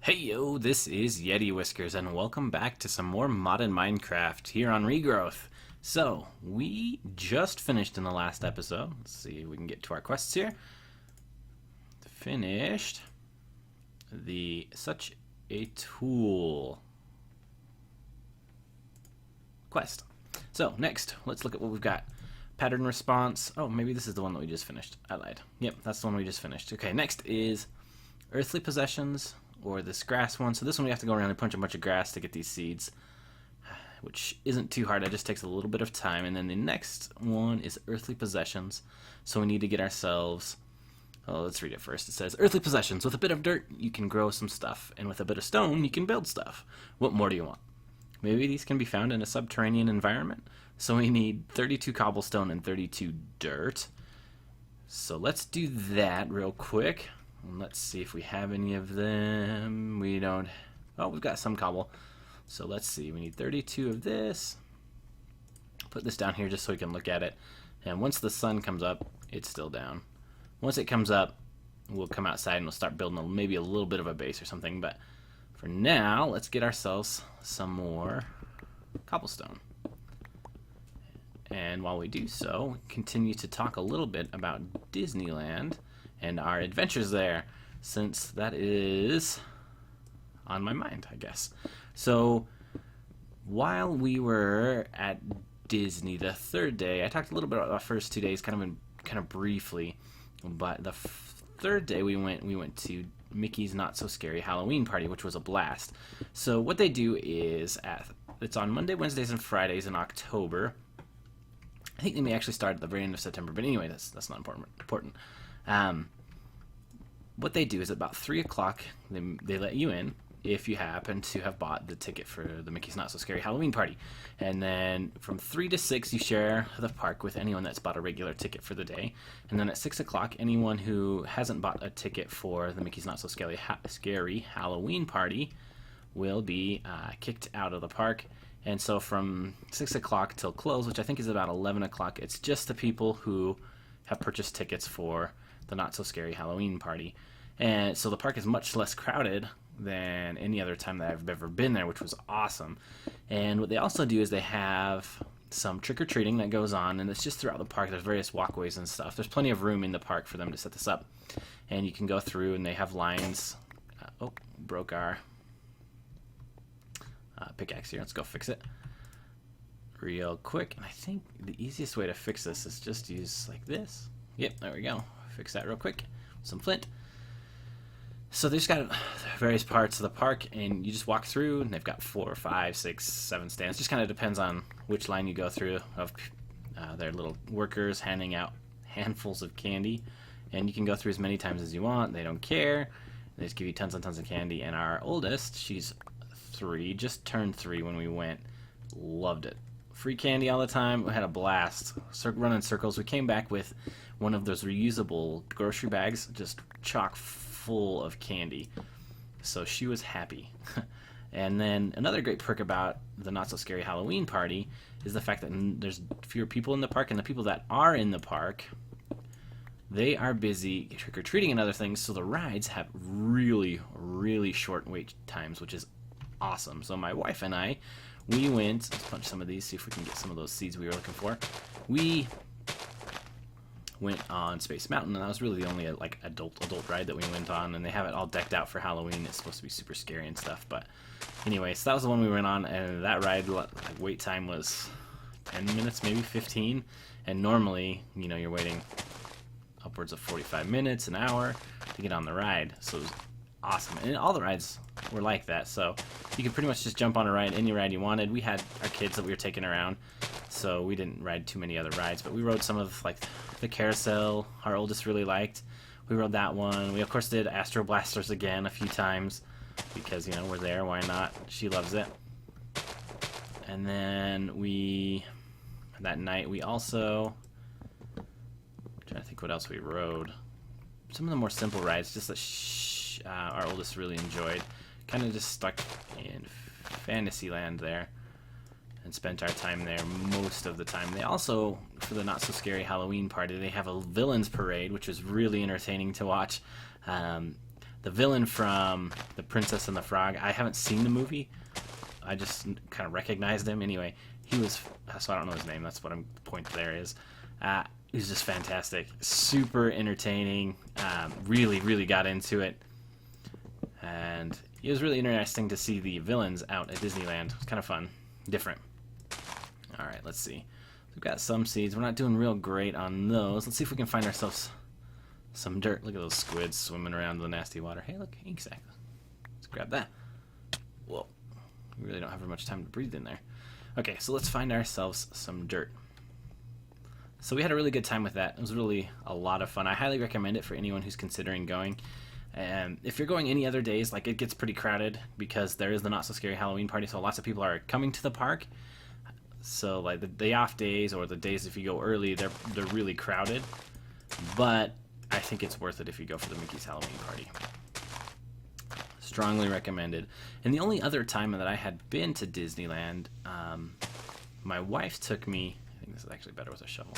Hey yo, this is YetiWhiskers and welcome back to some more modded Minecraft here on Regrowth. So, we just finished in the last episode. Let's see if we can get to our quests here. Finished the Such a Tool quest. So, next, let's look at what we've got. Pattern response. Oh, maybe this is the one that we just finished. I lied. Yep, that's the one we just finished. Okay, next is Earthly Possessions, or this grass one. So this one we have to go around and punch a bunch of grass to get these seeds, which isn't too hard. It just takes a little bit of time. And then the next one is Earthly Possessions. So we need to get ourselves, oh, let's read it first. It says, Earthly Possessions. With a bit of dirt, you can grow some stuff. And with a bit of stone, you can build stuff. What more do you want? Maybe these can be found in a subterranean environment. So we need 32 cobblestone and 32 dirt. So let's do that real quick. And let's see if we have any of them. We don't. Oh, we've got some cobble. So let's see. We need 32 of this. Put this down here just so we can look at it. And once the sun comes up, it's still down. Once it comes up, we'll come outside and we'll start building maybe a little bit of a base or something. But for now, let's get ourselves some more cobblestone. And while we do so, continue to talk a little bit about Disneyland and our adventures there, since that is on my mind, I guess. So while we were at Disney the third day, I talked a little bit about the first 2 days kind of briefly, but the third day we went to Mickey's Not So Scary Halloween Party, which was a blast. So what they do is it's on Monday, Wednesdays, and Fridays in October. I think they may actually start at the very end of September, but anyway, that's not important. What they do is at about 3 o'clock, they let you in if you happen to have bought the ticket for the Mickey's Not So Scary Halloween Party. And then from 3 to 6, you share the park with anyone that's bought a regular ticket for the day. And then at 6 o'clock, anyone who hasn't bought a ticket for the Mickey's Not So Scary Halloween Party will be kicked out of the park. And so from 6 o'clock till close, which I think is about 11 o'clock, it's just the people who have purchased tickets for the Not So Scary Halloween Party. And so the park is much less crowded than any other time that I've ever been there, which was awesome. And what they also do is they have some trick-or-treating that goes on, and it's just throughout the park. There's various walkways and stuff. There's plenty of room in the park for them to set this up. And you can go through, and they have lines. Broke our pickaxe here. Let's go fix it real quick. And I think the easiest way to fix this is just use like this. Yep, there we go. Fix that real quick. Some flint. So they just got various parts of the park, and you just walk through, and they've got 4, 5, 6, 7 stands. Just kind of depends on which line you go through of their little workers handing out handfuls of candy. And you can go through as many times as you want. They don't care. They just give you tons and tons of candy. And our oldest, she's 3, just turned 3 when we went. Loved it. Free candy all the time. We had a blast. Running circles. We came back with one of those reusable grocery bags, just chock full of candy. So she was happy. And then another great perk about the Not So Scary Halloween Party is the fact that there's fewer people in the park, and the people that are in the park, they are busy trick-or-treating and other things, so the rides have really, really short wait times, which is awesome. So my wife and I, we went, let's punch some of these, see if we can get some of those seeds we were looking for. We went on Space Mountain, and that was really the only adult ride that we went on, and they have it all decked out for Halloween. It's supposed to be super scary and stuff, but anyway, so that was the one we went on, and that ride, wait time was 10 minutes, maybe 15, and normally, you're waiting upwards of 45 minutes, an hour to get on the ride, so it was awesome. And all the rides were like that, so you could pretty much just jump on a ride, any ride you wanted. We had our kids that we were taking around, so we didn't ride too many other rides, but we rode some of the carousel our oldest really liked. We rode that one. We of course did Astro Blasters again a few times because we're there, why not? She loves it. And then that night we also, I'm trying to think what else we rode. Some of the more simple rides, just that our oldest really enjoyed. Kind of just stuck in Fantasyland there and spent our time there most of the time. They also, for the Not So Scary Halloween Party, they have a villains parade, which was really entertaining to watch. the villain from The Princess and the Frog. I haven't seen the movie. I just kind of recognized him. Anyway, he was, so I don't know his name. That's what I'm point there is. He was just fantastic. Super entertaining. Really, really got into it. And it was really interesting to see the villains out at Disneyland. It was kind of fun. Different. Alright, let's see. We've got some seeds. We're not doing real great on those. Let's see if we can find ourselves some dirt. Look at those squids swimming around in the nasty water. Hey, look, ink sac. Let's grab that. Whoa. We really don't have very much time to breathe in there. Okay, so let's find ourselves some dirt. So we had a really good time with that. It was really a lot of fun. I highly recommend it for anyone who's considering going. And if you're going any other days, like, it gets pretty crowded because there is the Not So Scary Halloween party, so lots of people are coming to the park. So like the day off days or the days if you go early, they're really crowded. But I think it's worth it if you go for the Mickey's Halloween party. Strongly recommended. And the only other time that I had been to Disneyland, my wife took me, I think this is actually better with a shovel.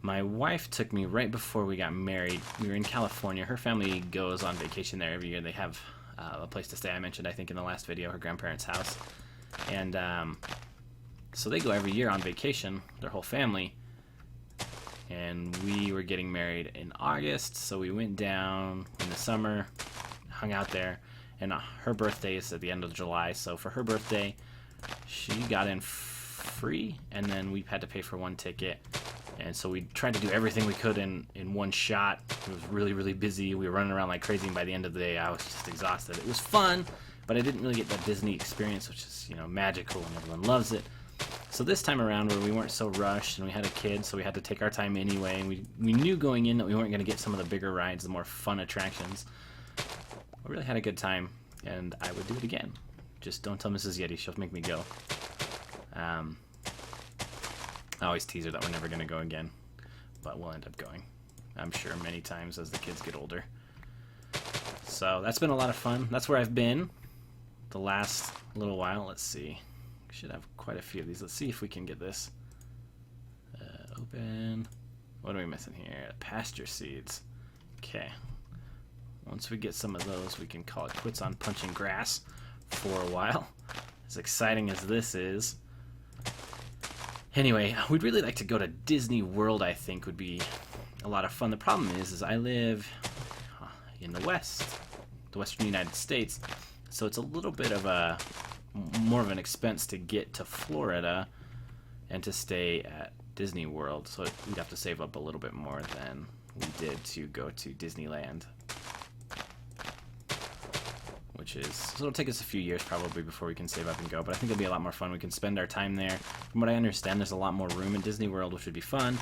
My wife took me right before we got married. We were in California. Her family goes on vacation there every year. They have a place to stay. I mentioned, I think, in the last video, her grandparents' house. And so they go every year on vacation, their whole family. And we were getting married in August, so we went down in the summer, hung out there. And her birthday is at the end of July, so for her birthday, she got in free, and then we had to pay for one ticket. And so we tried to do everything we could in one shot. It was really, really busy. We were running around like crazy, and by the end of the day, I was just exhausted. It was fun, but I didn't really get that Disney experience, which is, you know, magical, and everyone loves it. So this time around, where we weren't so rushed, and we had a kid, so we had to take our time anyway, and we knew going in that we weren't going to get some of the bigger rides, the more fun attractions. I really had a good time, and I would do it again. Just don't tell Mrs. Yeti, she'll make me go. I always tease her that we're never going to go again, but we'll end up going, I'm sure, many times as the kids get older. So that's been a lot of fun. That's where I've been the last little while. Let's see. We should have quite a few of these. Let's see if we can get this open. What are we missing here? Pasture seeds. Okay. Once we get some of those, we can call it quits on punching grass for a while. As exciting as this is. Anyway, we'd really like to go to Disney World. I think would be a lot of fun. The problem is I live in the western United States, so it's a little bit of a more of an expense to get to Florida and to stay at Disney World. So we'd have to save up a little bit more than we did to go to Disneyland. So it'll take us a few years probably before we can save up and go, but I think it'll be a lot more fun. We can spend our time there. From what I understand, there's a lot more room in Disney World, which would be fun.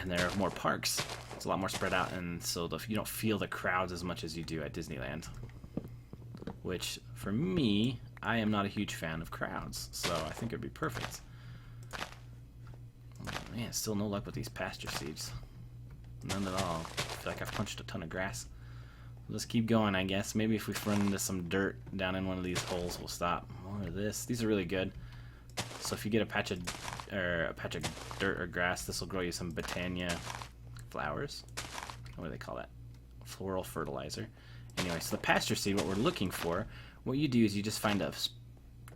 And there are more parks. It's a lot more spread out, and so you don't feel the crowds as much as you do at Disneyland. Which, for me, I am not a huge fan of crowds, so I think it'd be perfect. Man, still no luck with these pasture seeds. None at all. I feel like I've punched a ton of grass. Let's keep going, I guess. Maybe if we run into some dirt down in one of these holes, we'll stop. More of this. These are really good. So if you get a patch of dirt or grass, this will grow you some Botania flowers. What do they call that? Floral fertilizer. Anyway, so the pasture seed, what we're looking for, what you do is you just find a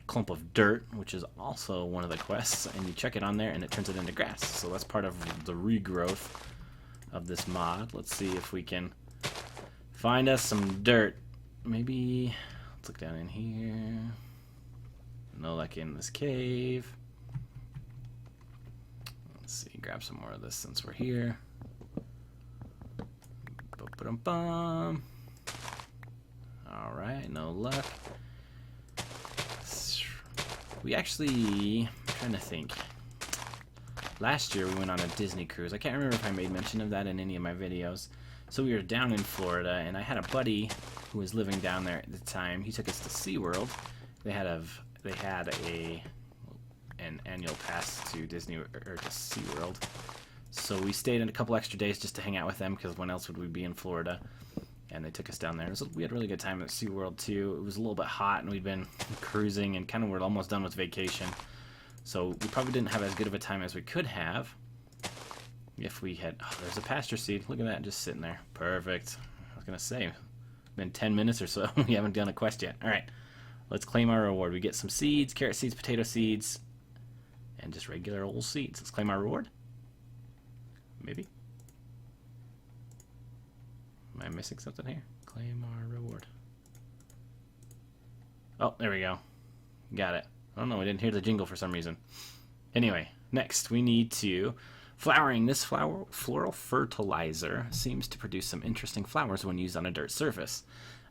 clump of dirt, which is also one of the quests, and you chuck it on there, and it turns it into grass. So that's part of the regrowth of this mod. Let's see if we can find us some dirt. Maybe, let's look down in here. No luck in this cave. Let's see, grab some more of this since we're here. Ba-ba-dum-bum. Alright, no luck. We actually, I'm trying to think. Last year we went on a Disney cruise. I can't remember if I made mention of that in any of my videos. So we were down in Florida, and I had a buddy who was living down there at the time. He took us to SeaWorld. They had an annual pass to Disney or to SeaWorld. So we stayed in a couple extra days just to hang out with them, because when else would we be in Florida? And they took us down there. We had a really good time at SeaWorld too. It was a little bit hot, and we'd been cruising, and kind of we're almost done with vacation. So we probably didn't have as good of a time as we could have if we had... Oh, there's a pasture seed. Look at that, just sitting there. Perfect. I was going to say, been 10 minutes or so. We haven't done a quest yet. All right, let's claim our reward. We get some seeds, carrot seeds, potato seeds, and just regular old seeds. Let's claim our reward. Maybe. Am I missing something here? Claim our reward. Oh, there we go. Got it. I don't know, I didn't hear the jingle for some reason. Anyway, next we need to... Flowering. This floral fertilizer seems to produce some interesting flowers when used on a dirt surface.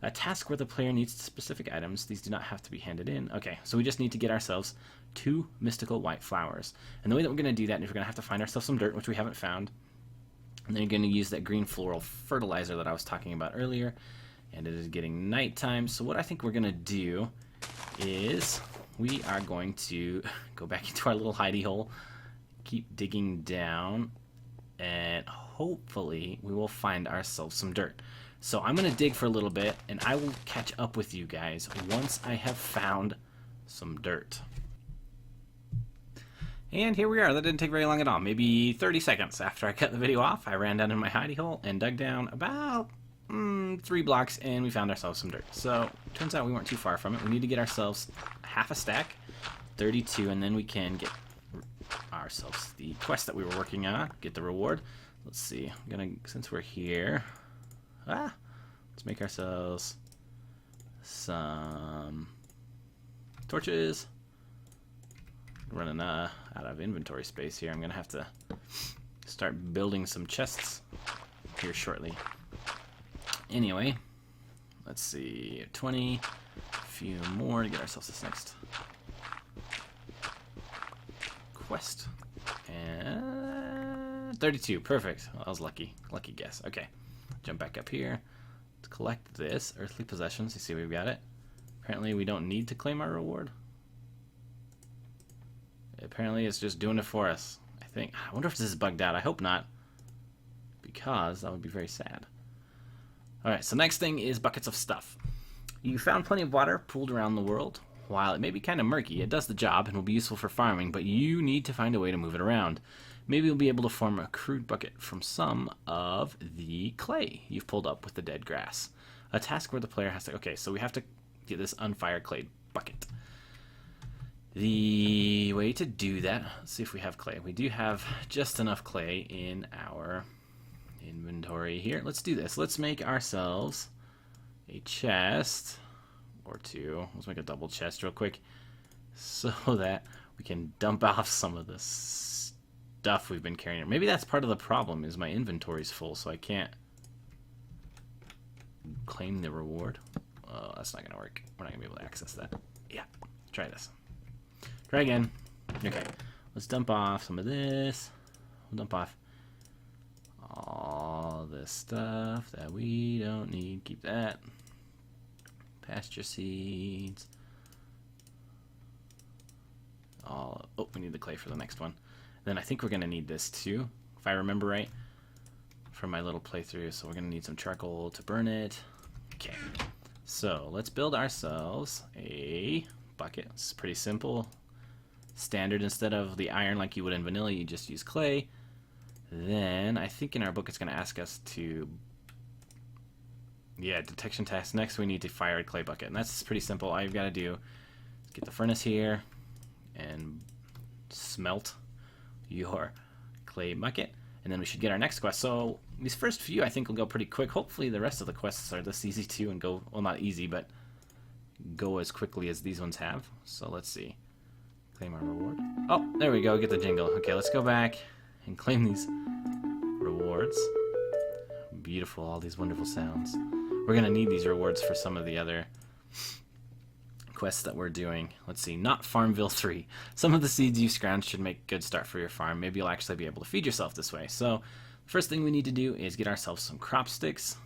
A task where the player needs specific items. These do not have to be handed in. Okay, so we just need to get ourselves 2 mystical white flowers. And the way that we're going to do that is we're going to have to find ourselves some dirt, which we haven't found. And then you're going to use that green floral fertilizer that I was talking about earlier. And it is getting nighttime. So what I think we're going to do is we are going to go back into our little hidey hole. Keep digging down, and hopefully we will find ourselves some dirt. So I'm going to dig for a little bit, and I will catch up with you guys once I have found some dirt. And here we are. That didn't take very long at all. Maybe 30 seconds after I cut the video off, I ran down in my hidey hole and dug down about 3 blocks, and we found ourselves some dirt. So turns out we weren't too far from it. We need to get ourselves half a stack, 32, and then we can get ourselves the quest that we were working on, get the reward. Let's see, I'm gonna, since we're here, let's make ourselves some torches. Running out of inventory space here. I'm gonna have to start building some chests here shortly. Anyway, let's see, 20, a few more to get ourselves this next quest. And 32, perfect. Well, I was lucky guess. Okay, jump back up here to collect this earthly possessions. You see we've got it. Apparently we don't need to claim our reward. Apparently it's just doing it for us. I wonder if this is bugged out. I hope not, because that would be very sad. Alright, so next thing is buckets of stuff. You found plenty of water pooled around the world. While it may be kind of murky, it does the job and will be useful for farming, but you need to find a way to move it around. Maybe you'll be able to form a crude bucket from some of the clay you've pulled up with the dead grass. A task where the player has to... Okay, so we have to get this unfired clay bucket. The way to do that... Let's see if we have clay. We do have just enough clay in our inventory here. Let's do this. Let's make ourselves a chest... or 2. Let's make a double chest real quick so that we can dump off some of the stuff we've been carrying. Maybe that's part of the problem, is my inventory's full, so I can't claim the reward. Oh, that's not gonna work. We're not gonna be able to access that. Yeah, try this. Try again. Okay, let's dump off some of this. We'll dump off all this stuff that we don't need. Keep that. Pasture seeds. Oh, we need the clay for the next one. Then I think we're going to need this too, if I remember right, from my little playthrough. So we're going to need some charcoal to burn it. Okay, so let's build ourselves a bucket. It's pretty simple. Standard, instead of the iron like you would in vanilla, you just use clay. Then I think in our book it's going to ask us to... Yeah, detection task. Next we need to fire a clay bucket, and that's pretty simple. All you've got to do is get the furnace here and smelt your clay bucket, and then we should get our next quest. So these first few I think will go pretty quick. Hopefully the rest of the quests are this easy too and go, well, not easy, but go as quickly as these ones have. So let's see. Claim our reward. Oh, there we go. Get the jingle. Okay, let's go back and claim these rewards. Beautiful, all these wonderful sounds. We're going to need these rewards for some of the other quests that we're doing. Let's see, not Farmville 3. Some of the seeds you scrounged should make a good start for your farm. Maybe you'll actually be able to feed yourself this way. So, first thing we need to do is get ourselves some crop sticks.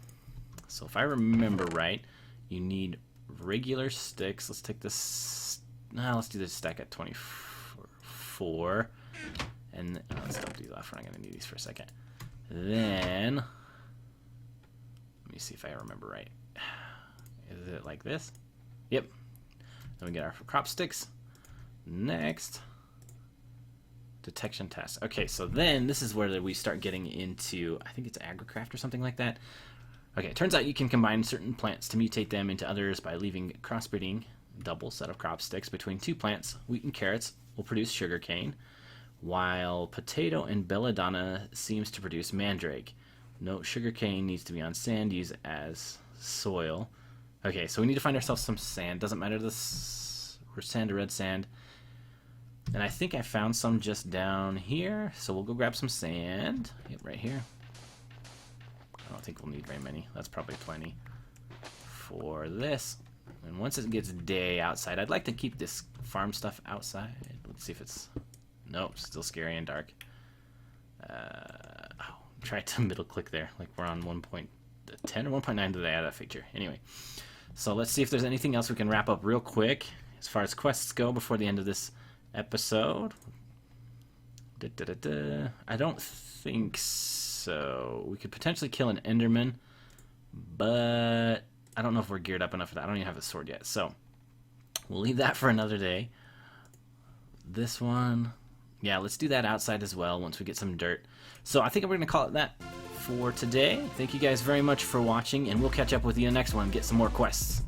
So if I remember right, you need regular sticks. Let's take this... let's do this stack at 24. And let's dump these off. We're not going to need these for a second. Then... let me see if I remember right. Is it like this? Yep. Then we get our crop sticks. Next, detection test. Okay, so then this is where we start getting into, I think it's AgriCraft or something like that. Okay, it turns out you can combine certain plants to mutate them into others by leaving crossbreeding, double set of crop sticks between two plants. Wheat and carrots will produce sugarcane, while potato and belladonna seems to produce mandrake. Note, sugarcane needs to be on sand used as soil. Okay, so we need to find ourselves some sand. Doesn't matter this, we're sand or red sand. And I think I found some just down here, so we'll go grab some sand. Yep, right here. I don't think we'll need very many. That's probably plenty for this. And once it gets day outside, I'd like to keep this farm stuff outside. Let's see if it's... Nope, still scary and dark. Try to middle click there, like we're on 1.10 or 1.9 did I add that feature? Anyway, so let's see if there's anything else we can wrap up real quick as far as quests go before the end of this episode. I don't think so. We could potentially kill an Enderman, but I don't know if we're geared up enough for that. I don't even have a sword yet, so we'll leave that for another day. This one, yeah, let's do that outside as well once we get some dirt. So I think we're going to call it that for today. Thank you guys very much for watching, and we'll catch up with you in the next one and get some more quests.